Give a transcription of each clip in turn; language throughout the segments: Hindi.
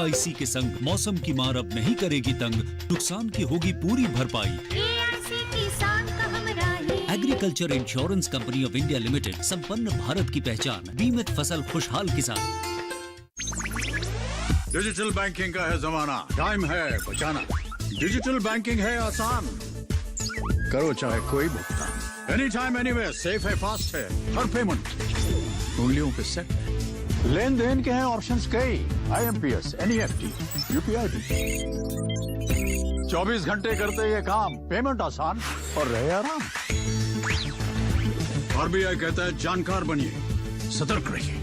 AIC के संग मौसम की मार अब नहीं करेगी तंग, नुकसान की होगी पूरी भरपाई। AIC किसान का हमरा है। Agriculture insurance company of India limited, संपन्न भारत की पहचान, बीमित फसल खुशहाल किसान। डिजिटल बैंकिंग का है जमाना, टाइम है बचाना। डिजिटल बैंकिंग है आसान, करो चाहे कोई भुगतान, एनी टाइम एनीवेयर, सेफ है, फास्ट है, हर पेमेंट उंगलियों पे सेट है। लेन देन के हैं ऑप्शंस कई, IMPS, NEFT, UPI भी। 24 घंटे करते ये काम, पेमेंट आसान और रहे आराम। RBI कहता है जानकार बनिए, सतर्क रहिए।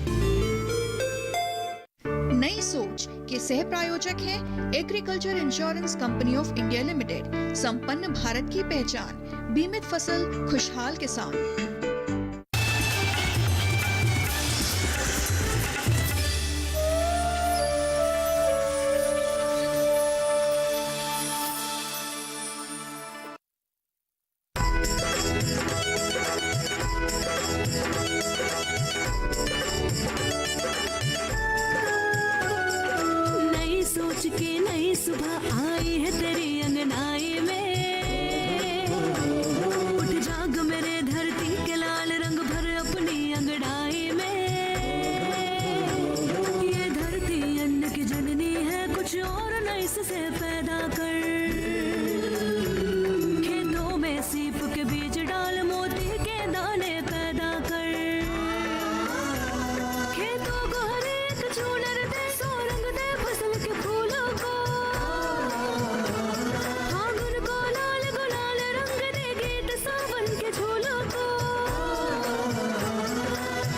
नई सोच के सह प्रायोजक है agriculture insurance company of India limited, संपन्न भारत की पहचान, बीमित फसल खुशहाल किसान। सोच के नई सुबह आई है तेरी अंगनाई में, उठ जाग मेरे धरती के लाल रंग भर अपनी अंगड़ाई में। ये धरती अन्न की जननी है, कुछ और नई से पैदा कर, खेतों में सीप के बीज डाल, मोती के दाने पैदा कर, खेतों को हर एक चूनर दे, सोरंग दे फसल के फूलों को, फागुन को लाल गुलाल रंग दे, गीत सावन के झूलों को।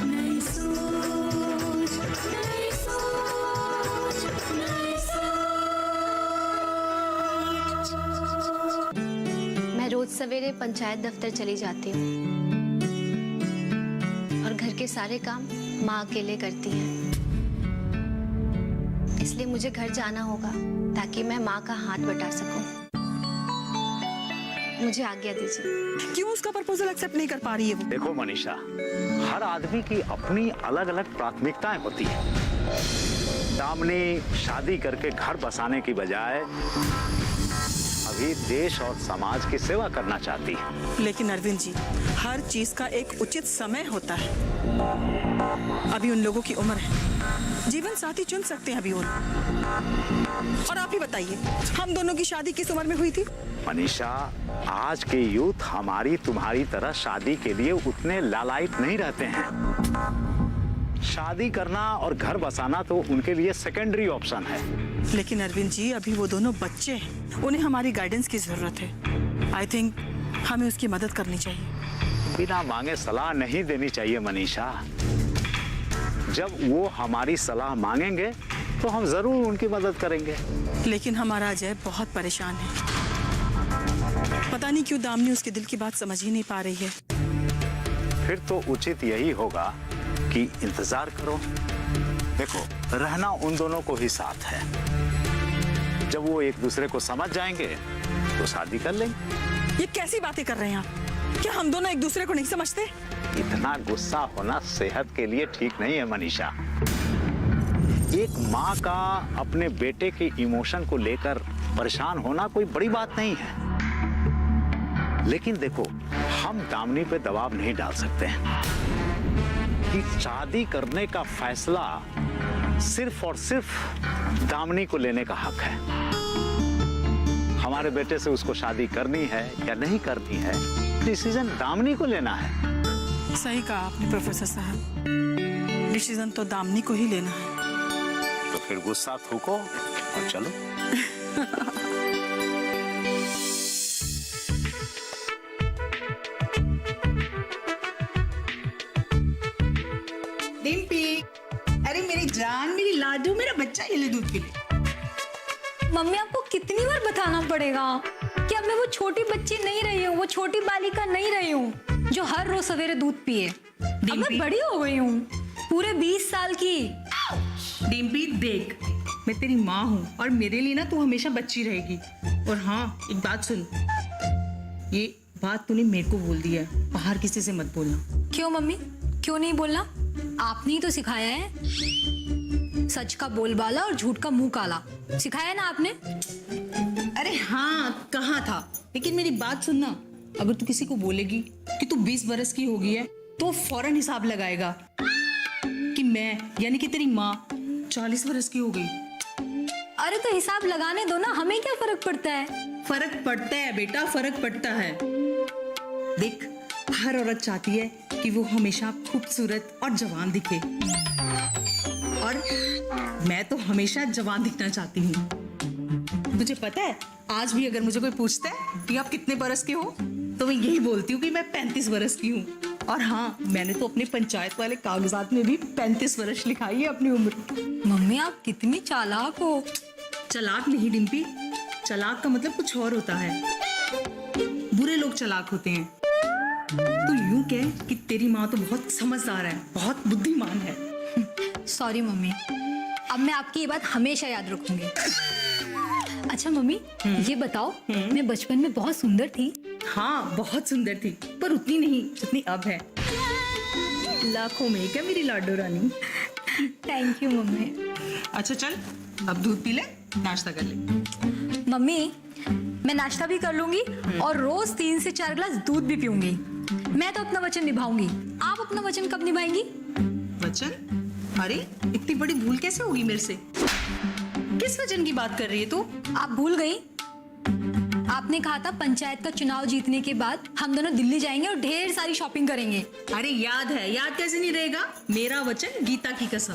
नई सोच, नई सोच, नई सोच। मैं रोज सवेरे पंचायत दफ्तर चली जाती हूँ और घर के सारे काम माँ अकेले करती हैं, इसलिए मुझे घर जाना होगा ताकि मैं माँ का हाथ बटा सकूं। मुझे आज्ञा दीजिए। क्यों उसका प्रपोजल एक्सेप्ट नहीं कर पा रही है वो? देखो मनीषा, हर आदमी की अपनी अलग अलग प्राथमिकताएं होती है। दामिनी शादी करके घर बसाने की बजाय अभी देश और समाज की सेवा करना चाहती है। लेकिन अरविंद जी, हर चीज का एक उचित समय होता है। अभी उन लोगों की उम्र है, जीवन साथी चुन सकते हैं अभी और आप ही बताइए, हम दोनों की शादी किस उम्र में हुई थी? मनीषा, आज के यूथ हमारी तुम्हारी तरह शादी के लिए उतने लालायित नहीं रहते हैं। शादी करना और घर बसाना तो उनके लिए सेकेंडरी ऑप्शन है। लेकिन अरविंद जी, अभी वो दोनों बच्चे हैं, उन्हें हमारी गाइडेंस की जरूरत है। आई थिंक हमें उसकी मदद करनी चाहिए। बिना मांगे सलाह नहीं देनी चाहिए मनीषा। जब वो हमारी सलाह मांगेंगे तो हम जरूर उनकी मदद करेंगे। लेकिन हमारा अजय बहुत परेशान है, पता नहीं क्यों दामिनी उसके दिल की बात समझ ही नहीं पा रही है। फिर तो उचित यही होगा कि इंतजार करो। देखो, रहना उन दोनों को ही साथ है। जब वो एक दूसरे को समझ जाएंगे तो शादी कर लेंगे। ये कैसी बातें कर रहे हैं आप? क्या हम दोनों एक दूसरे को नहीं समझते? इतना गुस्सा होना सेहत के लिए ठीक नहीं है मनीषा। एक माँ का अपने बेटे के इमोशन को लेकर परेशान होना कोई बड़ी बात नहीं है। लेकिन देखो, हम दामिनी पे दबाव नहीं डाल सकते हैं कि शादी करने का फैसला सिर्फ और सिर्फ दामिनी को लेने का हक है। हमारे बेटे से उसको शादी करनी है या नहीं करनी है, डिसीजन दामिनी को लेना है। सही कहा आपने प्रोफेसर साहब, डिसीजन तो दामिनी को ही लेना है। तो फिर गुस्सा थूको और चलो। डिम्पी, अरे मेरी जान, मेरी लाडू, मेरा बच्चा, ये ले दूध पी ले। मम्मी, आपको कितनी बार बताना पड़ेगा कि अब मैं वो छोटी बच्ची नहीं रही हूँ, वो छोटी बालिका नहीं रही हूँ जो हर रोज सवेरे दूध पिए। अब मैं बड़ी हो गई हूँ, पूरे 20 साल की। डिम्पी देख, मैं तेरी माँ हूँ और मेरे लिए ना तू हमेशा बच्ची रहेगी। और हाँ, एक बात सुन, ये बात तूने मेरे को बोल दी है, बाहर किसी से मत बोलना। क्यों मम्मी, क्यों नहीं बोलना? आपने ही तो सिखाया है। सच का बोलबाला और झूठ का मुंह काला। सिखाया ना आपने? अरे हाँ, कहाँ था। लेकिन मेरी बात सुनना, अगर तू किसी को बोलेगी कि तू 20 बरस की हो गई है तो फौरन हिसाब लगाएगा कि मैं यानी कि तेरी माँ 40 बरस की हो गई। अरे तो हिसाब लगाने दो ना, हमें क्या फर्क पड़ता है? फर्क पड़ता है बेटा, फर्क पड़ता है। देख, हर औरत चाहती है कि वो हमेशा खूबसूरत और जवान दिखे, और मैं तो हमेशा जवान दिखना चाहती हूँ। तुझे पता है, आज भी अगर मुझे कोई पूछता है कि आप कितने बरस के हो, तो मैं यही बोलती हूँ कि मैं 35 बरस की हूँ। और हाँ, मैंने तो अपने पंचायत वाले कागजात में भी 35 वर्ष लिखाई है अपनी उम्र। मम्मी आप कितनी चालाक हो। चालाक नहीं डिम्पी, चालाक का मतलब कुछ और होता है। बुरे लोग चालाक होते हैं। तो यूं कह कि तेरी माँ तो बहुत समझदार है, बहुत बुद्धिमान है। सॉरी मम्मी, अब मैं आपकी ये बात हमेशा याद रखूंगी। अच्छा मम्मी, ये बताओ, मैं बचपन में बहुत सुंदर थी? हाँ, बहुत सुंदर थी, पर उतनी नहीं जितनी अब है। लाखों में क्या मेरी लाडो रानी। Thank you mummy. अच्छा चल, अब दूध पी ले, नाश्ता कर ले। मम्मी, मैं नाश्ता भी कर लूंगी और रोज 3 से 4 गिलास दूध भी पीऊंगी। मैं तो अपना वचन निभाऊंगी। आप अपना वचन कब निभाएंगी? वचन? अरे इतनी बड़ी भूल कैसे होगी मेरे से? किस वचन की बात कर रही है तू? आप भूल गई? आपने कहा था पंचायत का चुनाव जीतने के बाद हम दोनों दिल्ली जाएंगे और ढेर सारी शॉपिंग करेंगे। अरे याद है, याद कैसे नहीं रहेगा? मेरा वचन, गीता की कसम।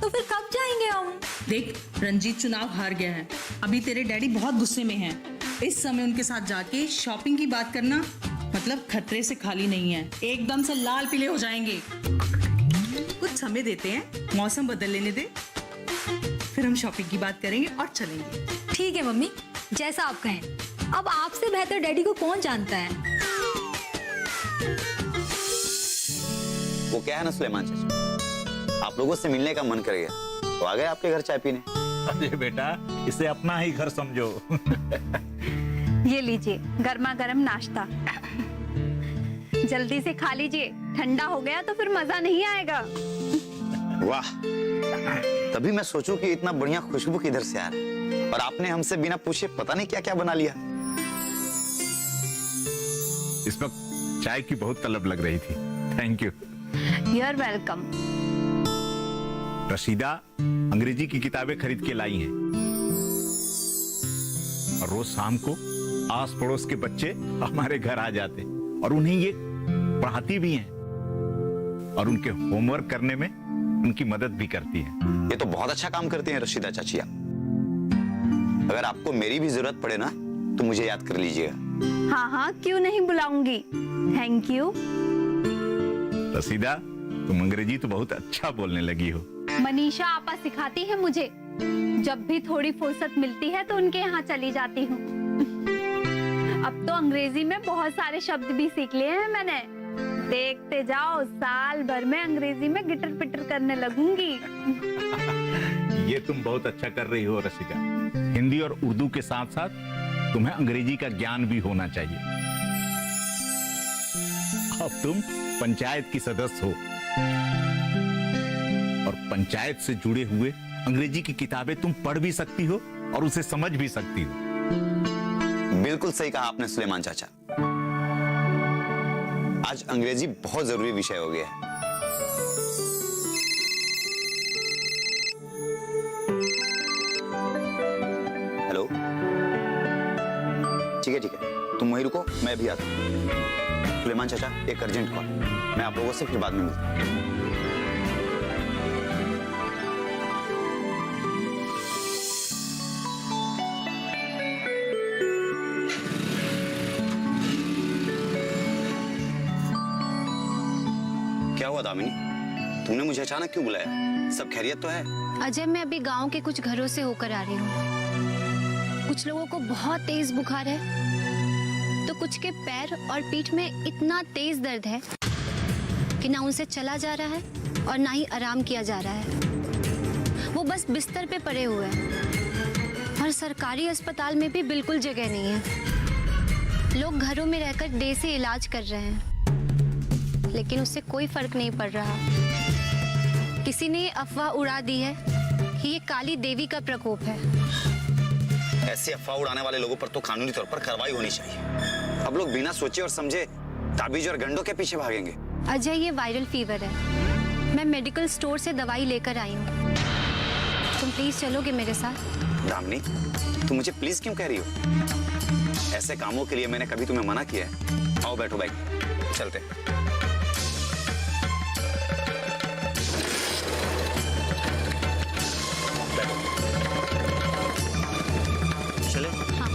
तो फिर कब जाएंगे हम? देख, रंजीत चुनाव हार गया है, अभी तेरे डैडी बहुत गुस्से में हैं। इस समय उनके साथ जाके शॉपिंग की बात करना मतलब खतरे से खाली नहीं है। एकदम से लाल पीले हो जाएंगे। कुछ समय देते हैं, मौसम बदल लेने दे, फिर हम शॉपिंग की बात करेंगे और चलेंगे। ठीक है मम्मी, जैसा आप कहें। अब आपसे बेहतर डैडी को कौन जानता है? वो क्या है ना सुलेमान चाचा, आप लोगों से मिलने का मन कर गया तो आ गए आपके घर चाय पीने। अरे बेटा, इसे अपना ही घर समझो। ये लीजिए गर्मा गर्म नाश्ता, जल्दी से खा लीजिए, ठंडा हो गया तो फिर मजा नहीं आएगा। वाह, तभी मैं सोचूं कि इतना बढ़िया खुशबू किधर से आ रहा है, और आपने हमसे बिना पूछे पता नहीं क्या क्या बना लिया। इस वक्त चाय की बहुत तलब लग रही थी। Thank you. You are welcome. Rashida Angrezi की किताबें खरीद के लाई हैं, और रोज शाम को आस पड़ोस के बच्चे हमारे घर आ जाते और उन्हें ये पढ़ाती भी हैं और उनके होमवर्क करने में उनकी मदद भी करती हैं। ये तो बहुत अच्छा काम करते हैं रशीदा चाचिया। अगर आपको मेरी भी जरूरत पड़े ना तो मुझे याद कर लीजिएगा। हाँ हाँ, क्यों नहीं बुलाऊंगी। Thank you. रशीदा, तुम अंग्रेजी तो बहुत अच्छा बोलने लगी हो। मनीषा आपा सिखाती है मुझे। जब भी थोड़ी फुर्सत मिलती है तो उनके यहाँ चली जाती हूँ। अब तो अंग्रेजी में बहुत सारे शब्द भी सीख लिए हैं मैंने। देखते जाओ, साल भर में अंग्रेजी में गिटर पिटर करने लगूंगी। ये तुम बहुत अच्छा कर रही हो रशीदा। हिंदी और उर्दू के साथ साथ तुम्हें अंग्रेजी का ज्ञान भी होना चाहिए। अब तुम पंचायत की सदस्य हो और पंचायत से जुड़े हुए अंग्रेजी की किताबें तुम पढ़ भी सकती हो और उसे समझ भी सकती हो। बिल्कुल सही कहा आपने सुलेमान चाचा। आज अंग्रेजी बहुत जरूरी विषय हो गया है। हेलो, ठीक है तुम वहीं रुको, मैं भी आता हूं। सुलेमान चाचा, एक अर्जेंट कॉल, मैं आप लोगों से फिर बाद में मिलता हूं। क्या हुआ दामिनी, तुमने मुझे अचानक क्यों बुलाया? सब खैरियत तो है? अजय, मैं अभी गांव के कुछ घरों से होकर आ रही हूँ। कुछ लोगों को बहुत तेज बुखार है, तो कुछ के पैर और पीठ में इतना तेज दर्द है कि ना उनसे चला जा रहा है और ना ही आराम किया जा रहा है। वो बस बिस्तर पे पड़े हुए हैं और सरकारी अस्पताल में भी बिल्कुल जगह नहीं है। लोग घरों में रहकर देसी इलाज कर रहे हैं, लेकिन उससे कोई फर्क नहीं पड़ रहा। किसी ने अफवाह उड़ा दी है ये काली देवी का प्रकोप है। ऐसी अफवाह उड़ाने वाले लोगों पर तो कानूनी तौर पर कार्रवाई होनी चाहिए। अब लोग बिना सोचे और समझे ताबीज और गंडों के पीछे भागेंगे। अजय, ये वायरल फीवर है। मैं मेडिकल स्टोर से दवाई लेकर आई हूँ। तुम प्लीज चलोगे मेरे साथ? दामिनी, तुम मुझे प्लीज क्यों कह रही हो? ऐसे कामों के लिए मैंने कभी तुम्हें मना किया है? आओ बैठो बाइक, चलते। चले? हाँ।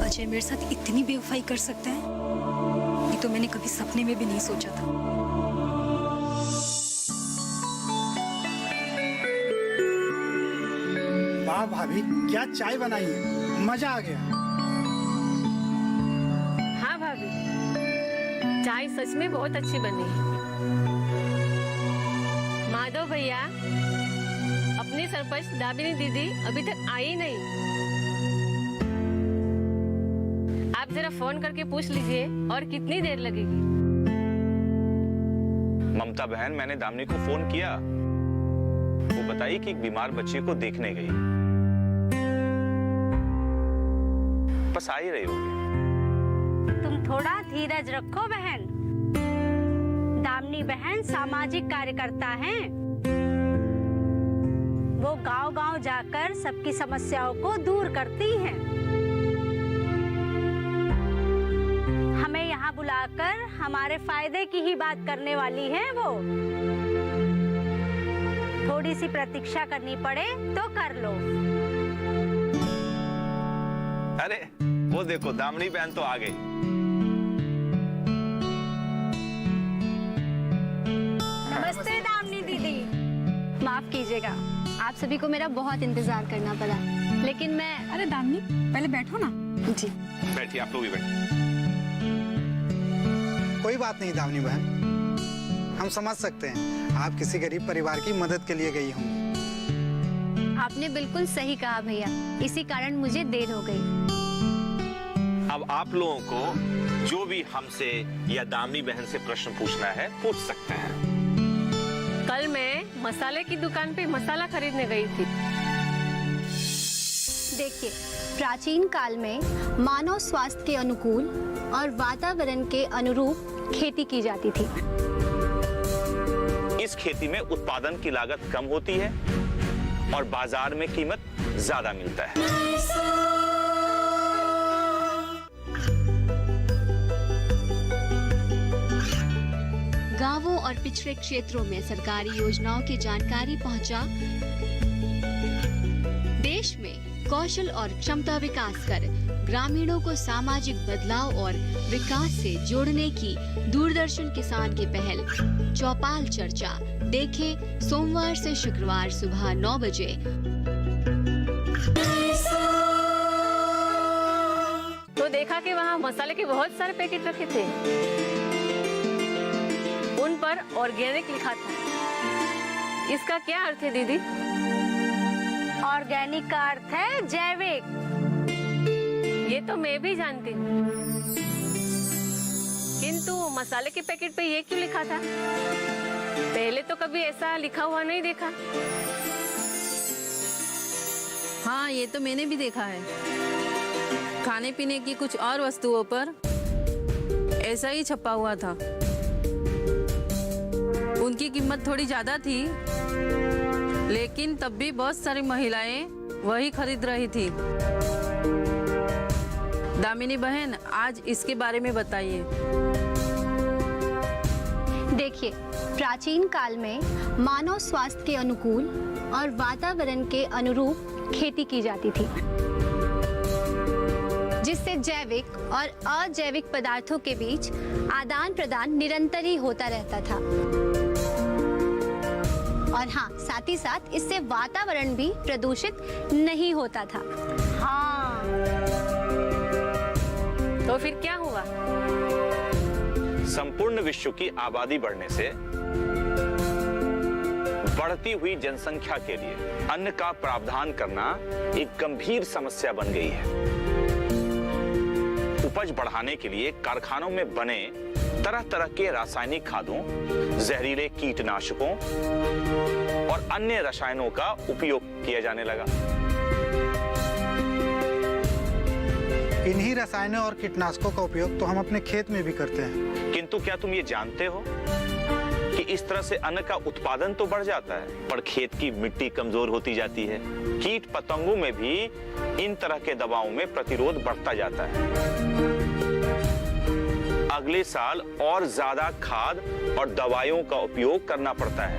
अजय मेरे साथ इतनी बेवफाई कर सकते हैं, ये तो मैंने कभी सपने में भी नहीं सोचा था। वाह भाभी, क्या चाय बनाई है, मजा आ गया। हाँ भाभी, चाय सच में बहुत अच्छी बनी है। माधव भैया, अपनी सरपंच दामिनी दीदी अभी तक आई नहीं। आप जरा फोन करके पूछ लीजिए और कितनी देर लगेगी। ममता बहन, मैंने दामिनी को फोन किया, वो बताई कि एक बीमार बच्चे को देखने गई, बस आ ही रही होगी। तुम थोड़ा धीरज रखो बहन। दामिनी बहन सामाजिक कार्यकर्ता हैं। वो गांव-गांव जाकर सबकी समस्याओं को दूर करती हैं। हमें यहाँ बुलाकर हमारे फायदे की ही बात करने वाली है वो। थोड़ी सी प्रतीक्षा करनी पड़े तो कर लो। अरे वो देखो, दामिनी बहन तो आ गई। नमस्ते दामिनी दीदी। माफ कीजिएगा, आप सभी को मेरा बहुत इंतजार करना पड़ा, लेकिन मैं... अरे दामिनी, पहले बैठो ना। जी बैठिए, आप लोग भी बैठिए। कोई बात नहीं दामिनी बहन, हम समझ सकते हैं आप किसी गरीब परिवार की मदद के लिए गई होंगी। आपने बिल्कुल सही कहा भैया, इसी कारण मुझे देर हो गई। अब आप लोगों को जो भी हमसे या दामिनी बहन से प्रश्न पूछना है पूछ सकते हैं। कल मैं मसाले की दुकान पे मसाला खरीदने गई थी। देखिए, प्राचीन काल में मानव स्वास्थ्य के अनुकूल और वातावरण के अनुरूप खेती की जाती थी। इस खेती में उत्पादन की लागत कम होती है और बाजार में कीमत ज्यादा मिलता है। गांवों और पिछड़े क्षेत्रों में सरकारी योजनाओं की जानकारी पहुंचा। देश में कौशल और क्षमता विकास कर ग्रामीणों को सामाजिक बदलाव और विकास से जोड़ने की दूरदर्शन किसान की पहल चौपाल चर्चा देखें सोमवार से शुक्रवार सुबह 9 बजे। तो देखा कि वहाँ मसाले के बहुत सारे पैकेट रखे थे, उन पर ऑर्गेनिक लिखा था। इसका क्या अर्थ है दीदी? ऑर्गेनिक का अर्थ है जैविक। ये तो मैं भी जानती हूँ, किंतु मसाले के पैकेट पे ये क्यों लिखा था? पहले तो कभी ऐसा लिखा हुआ नहीं देखा। हाँ, ये तो मैंने भी देखा है। खाने पीने की कुछ और वस्तुओं पर ऐसा ही छपा हुआ था। उनकी कीमत थोड़ी ज्यादा थी, लेकिन तब भी बहुत सारी महिलाएं वही खरीद रही थी। दामिनी बहन, आज इसके बारे में बताइए। देखिए, प्राचीन काल में मानव स्वास्थ्य के अनुकूल और वातावरण के अनुरूप खेती की जाती थी, जिससे जैविक और अजैविक पदार्थों के बीच आदान प्रदान निरंतर ही होता रहता था। और हाँ, साथ ही साथ इससे वातावरण भी प्रदूषित नहीं होता था। हाँ, तो फिर क्या हुआ? संपूर्ण विश्व की आबादी बढ़ने से बढ़ती हुई जनसंख्या के लिए अन्न का प्रावधान करना एक गंभीर समस्या बन गई है। उपज बढ़ाने के लिए कारखानों में बने तरह तरह के रासायनिक खादों, जहरीले कीटनाशकों और अन्य रसायनों का उपयोग किया जाने लगा। इन्हीं रसायनों और कीटनाशकों का उपयोग तो हम अपने खेत में भी करते हैं। किंतु क्या तुम ये जानते हो कि इस तरह से अन्न का उत्पादन तो बढ़ जाता है, पर खेत की मिट्टी कमजोर होती जाती है। कीट पतंगों में भी इन तरह के दबावों में प्रतिरोध बढ़ता जाता है। अगले साल और ज्यादा खाद और दवाइयों का उपयोग करना पड़ता है।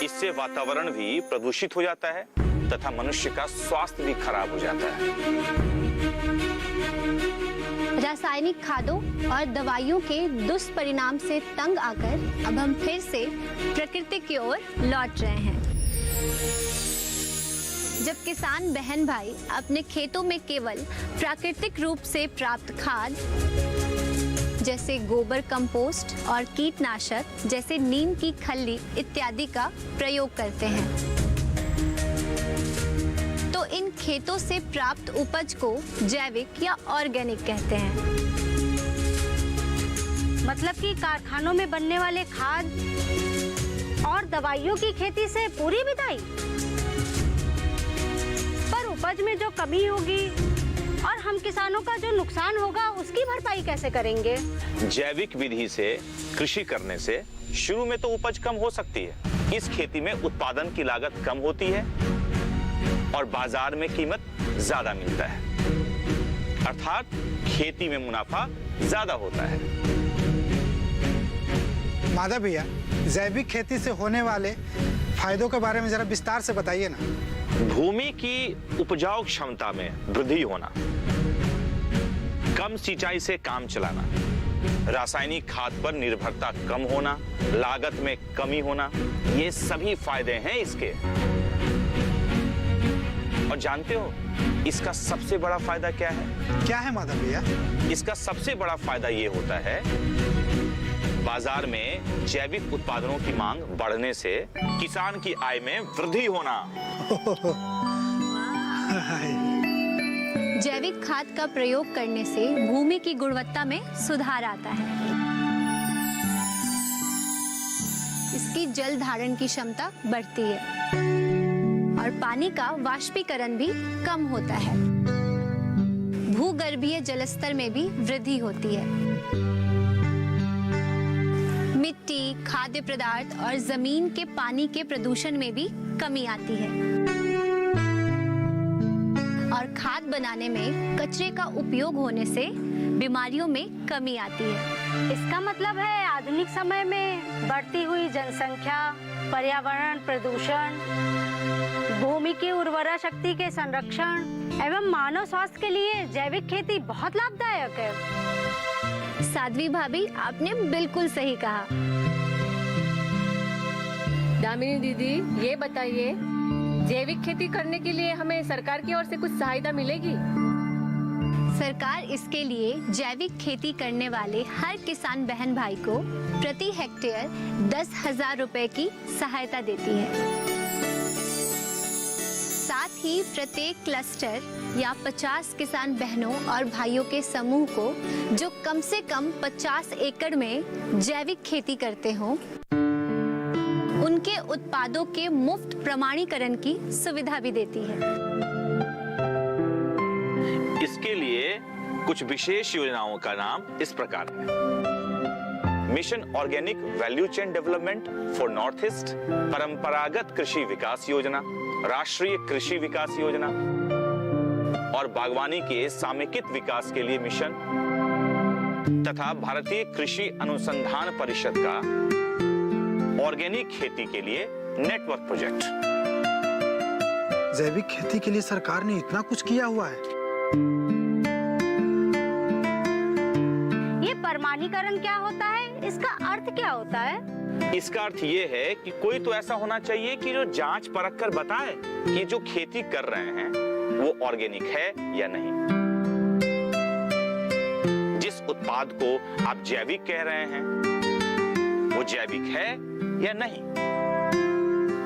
इससे वातावरण भी प्रदूषित हो जाता है तथा मनुष्य का स्वास्थ्य भी खराब हो जाता है। रासायनिक खादों और दवाइयों के दुष्परिणाम से तंग आकर अब हम फिर से प्रकृति की ओर लौट रहे हैं। जब किसान बहन भाई अपने खेतों में केवल प्राकृतिक रूप से प्राप्त खाद जैसे गोबर कंपोस्ट और कीटनाशक जैसे नीम की खल्ली इत्यादि का प्रयोग करते हैं, तो इन खेतों से प्राप्त उपज को जैविक या ऑर्गेनिक कहते हैं। मतलब कि कारखानों में बनने वाले खाद और दवाइयों की खेती से पूरी बिदाई, पर उपज में जो कमी होगी और हम किसानों का जो नुकसान होगा उसकी भरपाई कैसे करेंगे? जैविक विधि से कृषि करने से शुरू में तो उपज कम हो सकती है। इस खेती में उत्पादन की लागत कम होती है और बाजार में कीमत ज्यादा मिलता है, अर्थात खेती में मुनाफा ज्यादा होता है। माधव भैया, जैविक खेती से होने वाले फायदों के बारे में जरा विस्तार से बताइए ना। भूमि की उपजाऊ क्षमता में वृद्धि होना, कम सिंचाई से काम चलाना, रासायनिक खाद पर निर्भरता कम होना, लागत में कमी होना, ये सभी फायदे हैं इसके। और जानते हो इसका सबसे बड़ा फायदा क्या है? क्या है माधव भैया? इसका सबसे बड़ा फायदा ये होता है, बाजार में जैविक उत्पादनों की मांग बढ़ने से किसान की आय में वृद्धि होना। जैविक खाद का प्रयोग करने से भूमि की गुणवत्ता में सुधार आता है। इसकी जल धारण की क्षमता बढ़ती है और पानी का वाष्पीकरण भी कम होता है। भूगर्भीय जलस्तर में भी वृद्धि होती है। मिट्टी, खाद्य पदार्थ और जमीन के पानी के प्रदूषण में भी कमी आती है और खाद बनाने में कचरे का उपयोग होने से बीमारियों में कमी आती है। इसका मतलब है आधुनिक समय में बढ़ती हुई जनसंख्या, पर्यावरण प्रदूषण, भूमि की उर्वरा शक्ति के संरक्षण एवं मानव स्वास्थ्य के लिए जैविक खेती बहुत लाभदायक है। साध्वी भाभी, आपने बिल्कुल सही कहा। दामिनी दीदी, ये बताइए, जैविक खेती करने के लिए हमें सरकार की ओर से कुछ सहायता मिलेगी? सरकार इसके लिए जैविक खेती करने वाले हर किसान बहन भाई को प्रति हेक्टेयर 10,000 रुपए की सहायता देती है। साथ ही प्रत्येक क्लस्टर या 50 किसान बहनों और भाइयों के समूह को जो कम से कम 50 एकड़ में जैविक खेती करते हों, उनके उत्पादों के मुफ्त प्रमाणीकरण की सुविधा भी देती है। इसके लिए कुछ विशेष योजनाओं का नाम इस प्रकार है: mission organic value chain development for north east, परंपरागत कृषि विकास योजना, राष्ट्रीय कृषि विकास योजना और बागवानी के समेकित विकास के लिए मिशन तथा भारतीय कृषि अनुसंधान परिषद का ऑर्गेनिक खेती के लिए नेटवर्क प्रोजेक्ट। जैविक खेती के लिए सरकार ने इतना कुछ किया हुआ है। ये प्रमाणीकरण क्या होता है? इसका अर्थ क्या होता है? इसका अर्थ ये है कि कोई तो ऐसा होना चाहिए कि जो जांच परख कर बताए कि जो खेती कर रहे हैं वो ऑर्गेनिक है या नहीं। जिस उत्पाद को आप जैविक कह रहे हैं वो जैविक है या नहीं।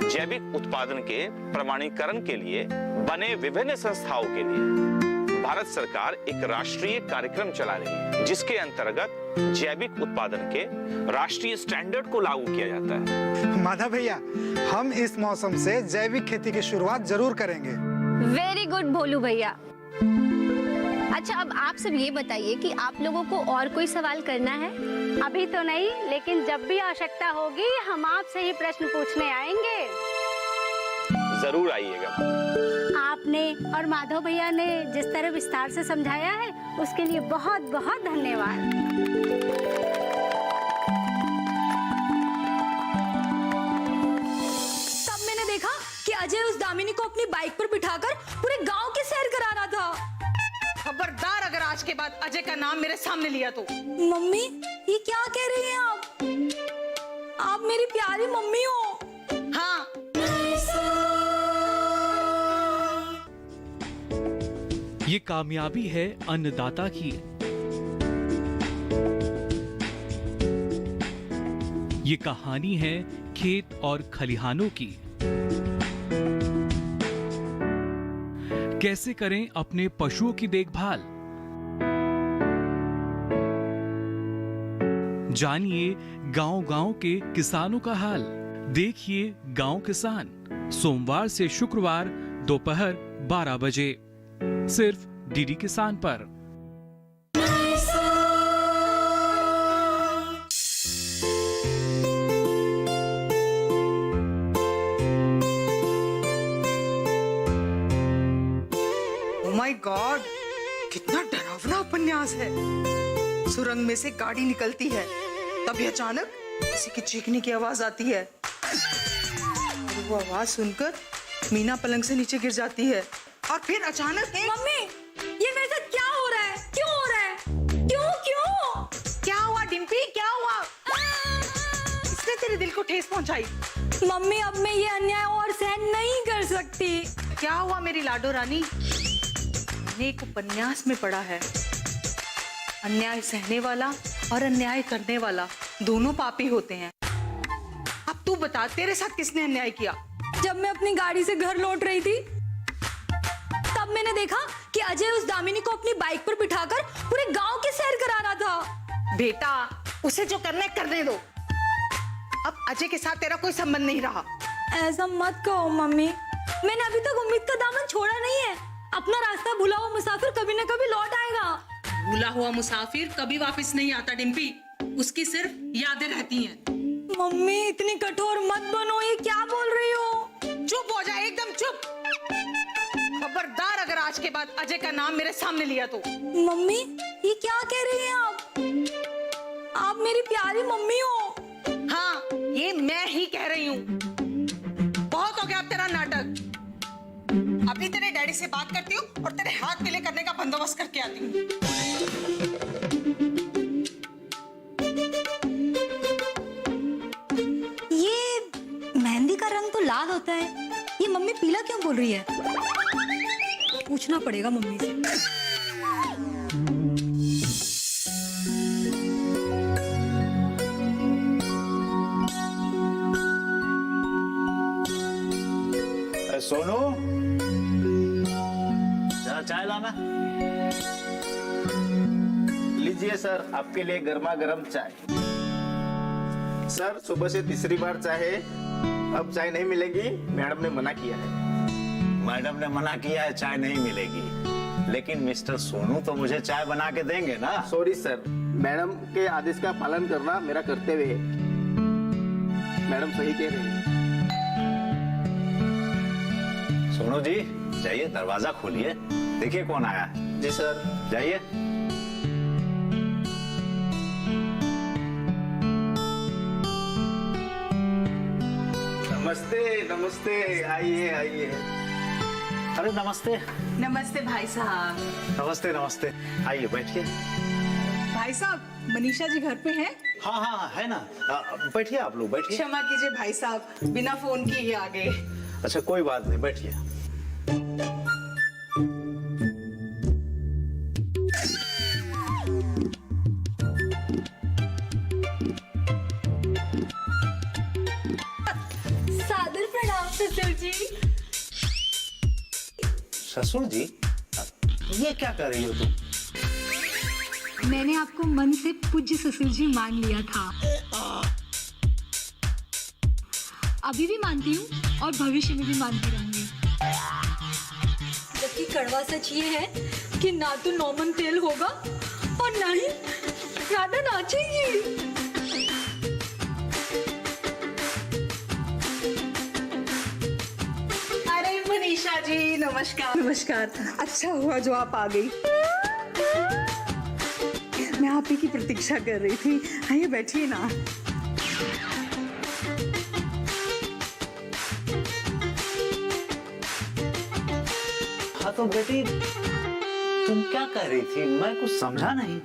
जैविक उत्पादन के प्रमाणीकरण के लिए बने विभिन्न संस्थाओं के लिए भारत सरकार एक राष्ट्रीय कार्यक्रम चला रही है जिसके अंतर्गत जैविक उत्पादन के राष्ट्रीय स्टैंडर्ड को लागू किया जाता है। माधव भैया, हम इस मौसम से जैविक खेती की शुरुआत जरूर करेंगे। वेरी गुड भोलू भैया। अच्छा, अब आप सब ये बताइए कि आप लोगों को और कोई सवाल करना है? अभी तो नहीं, लेकिन जब भी आवश्यकता होगी हम आपसे ही प्रश्न पूछने आएंगे। जरूर आइएगा। आपने और माधव भैया ने जिस तरह विस्तार से समझाया है उसके लिए बहुत बहुत धन्यवाद। तब मैंने देखा कि अजय उस दामिनी को अपनी बाइक पर बिठाकर पूरे गांव की सैर करा रहा था। खबरदार अगर आज के बाद अजय का नाम मेरे सामने लिया तो। मम्मी, ये क्या कह रही हैं आप मेरी प्यारी मम्मी हो। हाँ, ये कामयाबी है अन्नदाता की। ये कहानी है खेत और खलिहानों की। कैसे करें अपने पशुओं की देखभाल, जानिए गांव-गांव के किसानों का हाल। देखिए गांव किसान, सोमवार से शुक्रवार दोपहर 12 बजे सिर्फ डीडी किसान पर। माय गॉड, कितना डरावना उपन्यास है। सुरंग में से गाड़ी निकलती है, तभी अचानक किसी की चीखने की आवाज आती है। और वो आवाज सुनकर मीना पलंग से नीचे गिर जाती है और फिर अचानक मम्मी, ये मेरे साथ क्या हो रहा है? क्यों हो रहा है? क्यों? क्या हुआ डिम्पी, क्या हुआ? इसने तेरे दिल को ठेस पहुंचाई? मम्मी, अब मैं ये अन्याय और सहन नहीं कर सकती। क्या हुआ मेरी लाडो रानी? मैंने एक उपन्यास में पढ़ा है, अन्याय सहने वाला और अन्याय करने वाला दोनों पापी होते हैं। अब तू बता, तेरे साथ किसने अन्याय किया? जब मैं अपनी गाड़ी से घर लौट रही थी तब मैंने देखा कि अजय उस दामिनी को अपनी बाइक पर बिठाकर पूरे गांव की सैर करा रहा था। बेटा, उसे जो करना है करने दो। अब अजय के साथ तेरा कोई संबंध नहीं रहा। ऐसा मत कहो मम्मी, मैंने अभी तक उम्मीद का दामन छोड़ा नहीं है। अपना रास्ता भूला हुआ मुसाफिर कभी न कभी लौट आएगा। भूला हुआ मुसाफिर कभी वापस नहीं आता डिम्पी, उसकी सिर्फ यादें रहती हैं। मम्मी, इतनी कठोर मत बनो, ये क्या बोल रही हो? चुप हो जा, एकदम चुप। खबरदार अगर आज के बाद अजय का नाम मेरे सामने लिया तो। मम्मी, ये क्या कह रही हैं आप मेरी प्यारी मम्मी हो। हाँ, ये मैं ही कह रही हूँ। बहुत हो गया अब तेरा नाटक। अभी तेरे डैडी से बात करती हूँ और तेरे हाथ पीले करने का बंदोबस्त करके आती हूँ। ये मेहंदी का रंग तो लाल होता है, ये मम्मी पीला क्यों बोल रही है? पूछना पड़ेगा मम्मी से। सोनू, चाय लाना। लीजिए सर, आपके लिए गर्मा गर्म चाय। सर, सुबह से तीसरी बार चाय है, अब चाय नहीं मिलेगी, मैडम ने मना किया है। मैडम ने मना किया है, चाय नहीं मिलेगी, लेकिन मिस्टर सोनू तो मुझे चाय बना के देंगे ना। सॉरी सर, मैडम के आदेश का पालन करना मेरा कर्तव्य है। मैडम सही कह रही है। सोनू जी, जाइए दरवाजा खोलिए, देखिए कौन आया है। जी सर। जाइए। नमस्ते नमस्ते, आइए आइए। अरे नमस्ते। नमस्ते भाई साहब। नमस्ते नमस्ते, आइए बैठिए। भाई साहब, मनीषा जी घर पे हैं? हाँ हाँ है ना, बैठिए आप लोग बैठिए। क्षमा कीजिए भाई साहब, बिना फोन किए ही आ गए। अच्छा कोई बात नहीं, बैठिए। सादर प्रणाम ससुर जी। ससुर जी? ये क्या कर रही हो तुम? मैंने आपको मन से पूज्य ससुर जी मान लिया था, अभी भी मानती हूँ और भविष्य में भी मानती रहूंगी। जबकि कड़वा सच ये है कि ना तो नौमन तेल होगा और ना ही राधा नाचेगी। अरे मनीषा जी नमस्कार। नमस्कार। अच्छा हुआ जो आप आ गई, मैं आप ही की प्रतीक्षा कर रही थी। आइए बैठिए ना। हाँ तो बेटी तुम क्या कह रही थी, मैं कुछ समझा नहीं।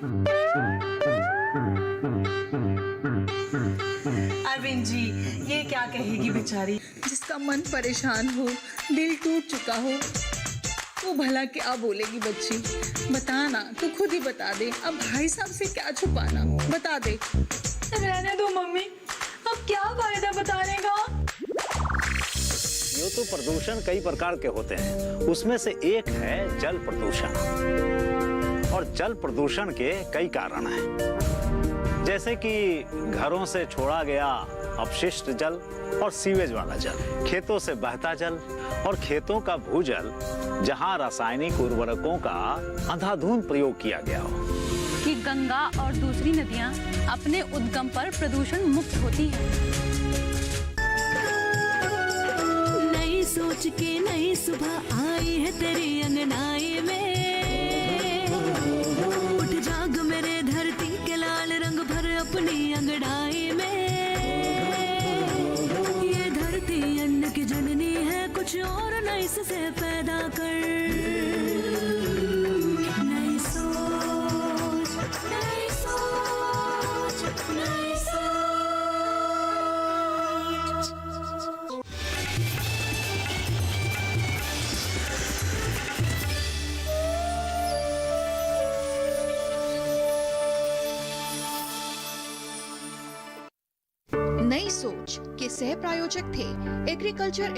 अरविंद जी ये क्या कहेगी बेचारी, जिसका मन परेशान हो, दिल टूट चुका हो, वो भला क्या बोलेगी बच्ची। बता ना, तू खुद ही बता दे। अब भाई साहब से क्या छुपाना, बता दे। रहने दो मम्मी, अब क्या फायदा बताने का। ये तो प्रदूषण कई प्रकार के होते हैं, उसमें से एक है जल प्रदूषण। और जल प्रदूषण के कई कारण हैं, जैसे कि घरों से छोड़ा गया अपशिष्ट जल और सीवेज वाला जल, खेतों से बहता जल और खेतों का भूजल जहां रासायनिक उर्वरकों का अंधाधुंध प्रयोग किया गया हो। कि गंगा और दूसरी नदियां अपने उद्गम पर प्रदूषण मुक्त होती हैं। नई सोच के नई सुबह आई है तेरी अंगनाई में, उठ जाग मेरे धरती के लाल रंग भर अपनी अंगड़ाई में। ये धरती अन्न की जननी है, कुछ और नई से पैदा कर। नई सोच, नई सोच, नई सोच। नई सोच के सह प्रायोजक थे एग्रीकल्चर